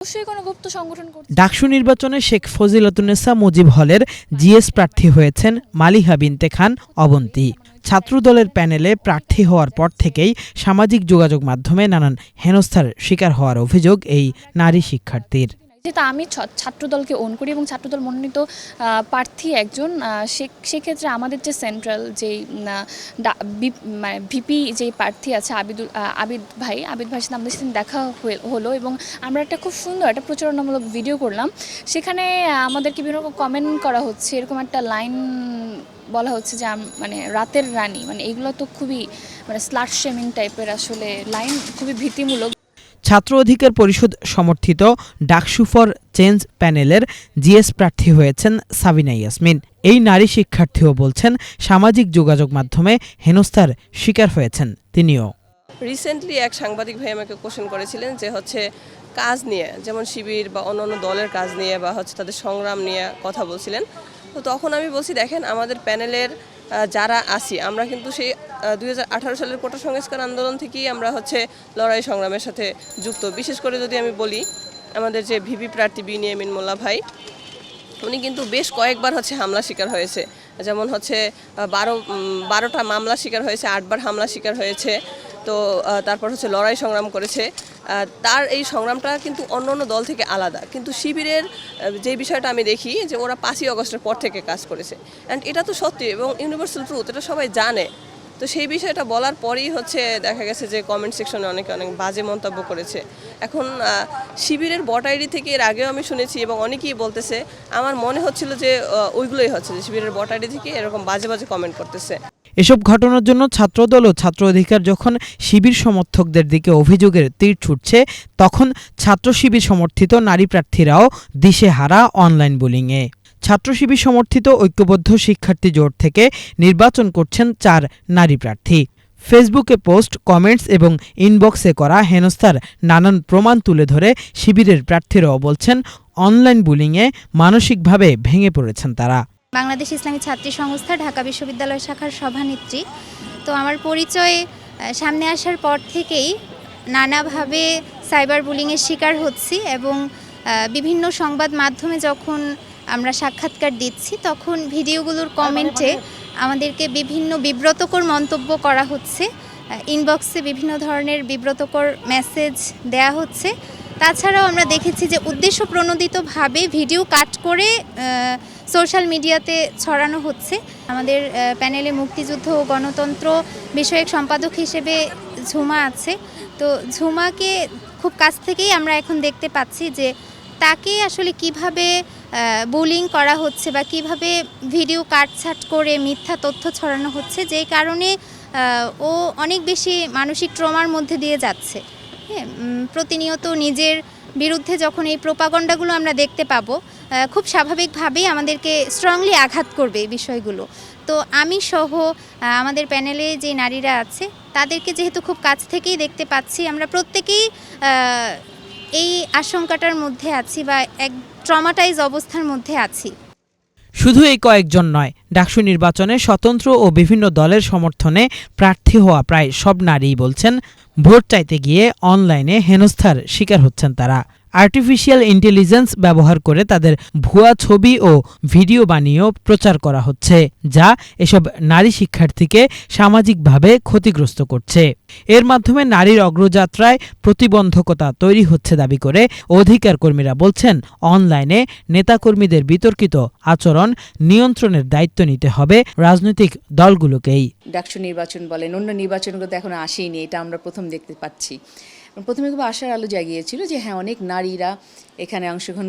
অবশ্যই কোনো গুপ্ত সংগঠন করছে। ডাকসু নির্বাচনে শেখ ফজিলাতুন্নেসা মুজিব হলের জিএস প্রার্থী হয়েছেন মালিহা বিনতে খান অবন্তী। ছাত্রদলের প্যানেলে প্রার্থী হওয়ার পর থেকেই সামাজিক যোগাযোগ মাধ্যমে নানান হেনস্থার শিকার হওয়ার অভিযোগ এই নারী শিক্ষার্থীর। যেহেতু আমি ছাত্রদলকে ওন করি এবং ছাত্রদল মনোনীত প্রার্থী একজন, সেক্ষেত্রে আমাদের যে সেন্ট্রাল যেই মানে ভিপি যেই প্রার্থী আছে আবিদ ভাইয়ের সাথে আমাদের সাথে দেখা হলো এবং আমরা একটা খুব সুন্দর একটা প্রচারণামূলক ভিডিও করলাম। সেখানে আমাদেরকে বিভিন্ন রকম কমেন্ট করা হচ্ছে, এরকম একটা লাইন বলা হচ্ছে যে মানে রাতের রানী, মানে এগুলো তো খুবই মানে স্লাট শেমিং টাইপের আসলে লাইন, খুবই ভীতিমূলক। ছাত্র অধিকার পরিষদ সমর্থিত ডাকসু ফর চেঞ্জ প্যানেলের জিএস প্রার্থী হয়েছেন সাবিনা ইয়াসমিন। এই নারী শিক্ষার্থীও বলছেন সামাজিক যোগাযোগ মাধ্যমে হেনস্থার শিকার হয়েছেন তিনিও। রিসেন্টলি এক সাংবাদিক ভাই আমাকে কোশ্চেন করেছিলেন যে কাজ নিয়ে, যেমন শিবির বা অন্যান্য দলের কাজ নিয়ে বা তাদের সংগ্রাম নিয়ে কথা বলছিলেন। তো তখন আমি বলছি, দেখেন আমাদের প্যানেলের যারা আছি আমরা কিন্তু সেই 2018 সালের কোটা সংস্কার আন্দোলন থেকেই আমরা লড়াই সংগ্রামের সাথে যুক্ত। বিশেষ করে যদি আমি বলি, আমাদের যে ভিপি প্রার্থী বিনিয়ামিন মোল্লা ভাই, উনি কিন্তু বেশ কয়েকবার হামলা শিকার হয়েছে। যেমন 12টা মামলা শিকার হয়েছে, 8বার হামলা শিকার হয়েছে। তো তারপর লড়াই সংগ্রাম করেছে। তার এই সংগ্রামটা কিন্তু অন্য দল থেকে আলাদা। কিন্তু শিবিরের যে বিষয়টা আমি দেখি যে ওরা 5ই আগস্টের পর থেকে কাজ করেছে, অ্যান্ড এটা তো সত্যি এবং ইউনিভার্সাল ট্রুথ, এটা সবাই জানে। তো সেই বিষয়টা বলার পরেই দেখা গেছে যে কমেন্ট সেকশনে অনেক বাজে মন্তব্য করেছে। এখন শিবিরের বট আইডি থেকে এর আগেও আমি শুনেছি এবং অনেকেই বলতেছে, আমার মনে হচ্ছিল যে ওইগুলোই হচ্ছে, যে শিবিরের বট আইডি থেকে এরকম বাজে বাজে কমেন্ট করতেছে। এসব ঘটনার জন্য ছাত্রদল ও ছাত্র অধিকার যখন শিবির সমর্থকদের দিকে অভিযোগের তীর ছুটছে, তখন ছাত্র শিবির সমর্থিত নারী প্রার্থীরাও দিশেহারা অনলাইন বুলিংয়ে। ছাত্র শিবির সমর্থিত ঐক্যবদ্ধ শিক্ষার্থী জোট থেকে নির্বাচন করছেন 4 নারী প্রার্থী। ফেসবুকে পোস্ট, কমেন্টস এবং ইনবক্সে করা হেনস্থার নানান প্রমাণ তুলে ধরে শিবিরের প্রার্থীরাও বলছেন অনলাইন বুলিংয়ে মানসিকভাবে ভেঙে পড়েছেন তারা। বাংলাদেশ ইসলামী ছাত্রী সংস্থা ঢাকা বিশ্ববিদ্যালয় শাখার সভানেত্রী। তো আমার পরিচয় সামনে আসার পর থেকেই নানাভাবে সাইবার বুলিংয়ের শিকার হচ্ছি এবং বিভিন্ন সংবাদ মাধ্যমে যখন আমরা সাক্ষাৎকার দিচ্ছি, তখন ভিডিওগুলোর কমেন্টে আমাদেরকে বিভিন্ন বিব্রতকর মন্তব্য করা হচ্ছে, ইনবক্সে বিভিন্ন ধরনের বিব্রতকর মেসেজ দেয়া হচ্ছে। তাছাড়াও আমরা দেখেছি যে উদ্দেশ্য প্রণোদিতভাবে ভিডিও কাট করে সোশ্যাল মিডিয়াতে ছড়ানো হচ্ছে। আমাদের প্যানেলে মুক্তিযুদ্ধ ও গণতন্ত্র বিষয়ক সম্পাদক হিসেবে ঝুমা আছে। তো ঝুমাকে খুব কাছ থেকেই আমরা এখন দেখতে পাচ্ছি যে তাকে আসলে কিভাবে বুলিং করা হচ্ছে বা কিভাবে ভিডিও কাটছাট করে মিথ্যা তথ্য ছড়ানো হচ্ছে, যেই কারণে ও অনেক বেশি মানসিক ট্রমার মধ্যে দিয়ে যাচ্ছে। হ্যাঁ, প্রতিনিয়ত নিজের বিরুদ্ধে যখন এই প্রোপাগন্ডাগুলো আমরা দেখতে পাবো, খুব স্বাভাবিকভাবেই আমাদেরকে স্ট্রংলি আঘাত করবে এই বিষয়গুলো। তো আমি সহ আমাদের প্যানেলে যে নারীরা আছে তাদেরকে যেহেতু খুব কাছ থেকেই দেখতে পাচ্ছি, আমরা প্রত্যেকেই এই আশঙ্কাটার মধ্যে আছি বা এক ট্রমাটাইজ অবস্থার মধ্যে আছি। শুধু এই কয়েকজন নয়, ডাকসু নির্বাচনে স্বতন্ত্র ও বিভিন্ন দলের সমর্থনে প্রার্থী হওয়া প্রায় সব নারীই বলছেন ভোট চাইতে গিয়ে অনলাইনে হেনস্থার শিকার হচ্ছেন তারা। আর্টিফিশিয়াল ইন্টেলিজেন্স ব্যবহার করে তাদের ভুয়া ছবি ও ভিডিও বানিয়েও প্রচার করা হচ্ছে, যা এসব নারী শিক্ষার্থীকে সামাজিকভাবে ক্ষতিগ্রস্ত করছে। এর মাধ্যমে নারীর অগ্রযাত্রায় প্রতিবন্ধকতা তৈরি হচ্ছে দাবি করে অধিকার কর্মীরা বলছেন, অনলাইনে নেতাকর্মীদের বিতর্কিত আচরণ নিয়ন্ত্রণের দায়িত্ব নিতে হবে রাজনৈতিক দলগুলোকেই। ডাকসু নির্বাচন বলেন, অন্য নির্বাচনগুলো তো এখন আসেনি, এটা আমরা প্রথম দেখতে পাচ্ছি। প্রথমে খুব আশার আলো জাগিয়েছিল যে হ্যাঁ, অনেক নারীরা এখানে অংশগ্রহণ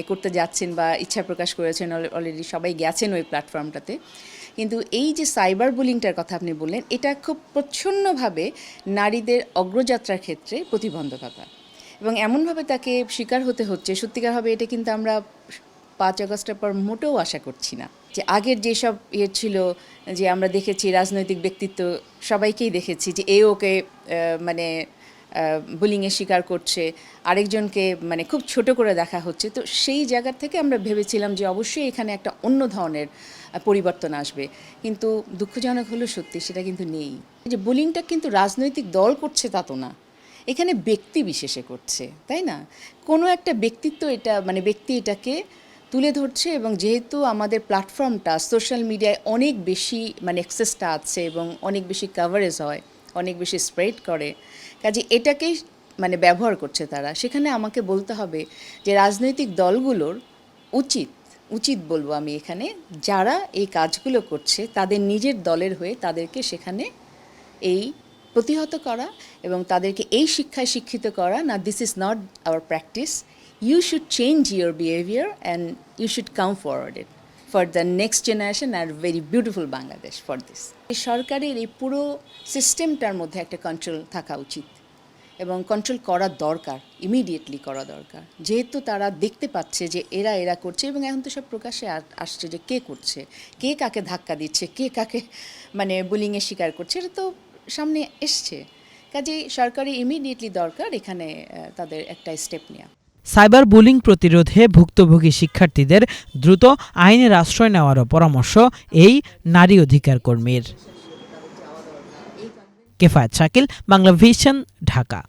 করতে যাচ্ছেন বা ইচ্ছা প্রকাশ করেছেন, অলরেডি সবাই গেছেন ওই প্ল্যাটফর্মটাতে। কিন্তু এই যে সাইবার বুলিংটার কথা আপনি বললেন, এটা খুব প্রচ্ছন্নভাবে নারীদের অগ্রযাত্রার ক্ষেত্রে প্রতিবন্ধকতা এবং এমনভাবে তাকে শিকার হতে হচ্ছে, সত্যিকারভাবে এটা কিন্তু আমরা 5 আগস্টের পর মোটেও আশা করছি না। যে আগের যেসব ছিল, যে আমরা দেখেছি রাজনৈতিক ব্যক্তিত্ব সবাইকেই দেখেছি যে ওকে বুলিংয়ের শিকার করছে, আরেকজনকে খুব ছোট করে দেখা হচ্ছে। তো সেই জায়গা থেকে আমরা ভেবেছিলাম যে অবশ্যই এখানে একটা অন্য ধরনের পরিবর্তন আসবে, কিন্তু দুঃখজনক হলো সত্যি সেটা কিন্তু নেই। যে বুলিংটা কিন্তু রাজনৈতিক দল করছে তা তো না, এখানে ব্যক্তি বিশেষে করছে, তাই না? কোনো একটা ব্যক্তিত্ব এটা মানে ব্যক্তি এটাকে তুলে ধরছে, এবং যেহেতু আমাদের প্ল্যাটফর্মটা সোশ্যাল মিডিয়ায় অনেক বেশি মানে অ্যাক্সেসটা আছে এবং অনেক বেশি কভারেজ হয়, অনেক বেশি স্প্রেড করে, কাজে এটাকেই মানে ব্যবহার করছে তারা। সেখানে আমাকে বলতে হবে যে রাজনৈতিক দলগুলোর উচিত বলবো আমি এখানে, যারা এই কাজগুলো করছে তাদের নিজের দলের হয়ে তাদেরকে সেখানে এই প্রতিহত করা এবং তাদেরকে এই শিক্ষায় শিক্ষিত করা, না this is not our practice, you should change your behaviour and you should come forward it for the next generation আর very beautiful Bangladesh for this. সরকারের এই পুরো সিস্টেমটার মধ্যে একটা কন্ট্রোল থাকা উচিত এবং কন্ট্রোল করা দরকার, ইমিডিয়েটলি করা দরকার, যেহেতু তারা দেখতে পাচ্ছে যে এরা করছে, এবং এখন তো সব প্রকাশ্যে আসছে যে কে করছে, কে কাকে ধাক্কা দিচ্ছে, কে কাকে মানে বুলিংয়ের শিকার করছে, এটা তো সামনে এসছে। কাজেই সরকারের ইমিডিয়েটলি দরকার এখানে তাদের একটা স্টেপ নেওয়া। সাইবার বুলিং প্রতিরোধে ভুক্তভোগী শিক্ষার্থীদের দ্রুত আইনের আশ্রয় নেওয়ারও পরামর্শ এই নারী অধিকার কর্মীর। কেফায়েত শাকিল, বাংলা ভিশন, ঢাকা।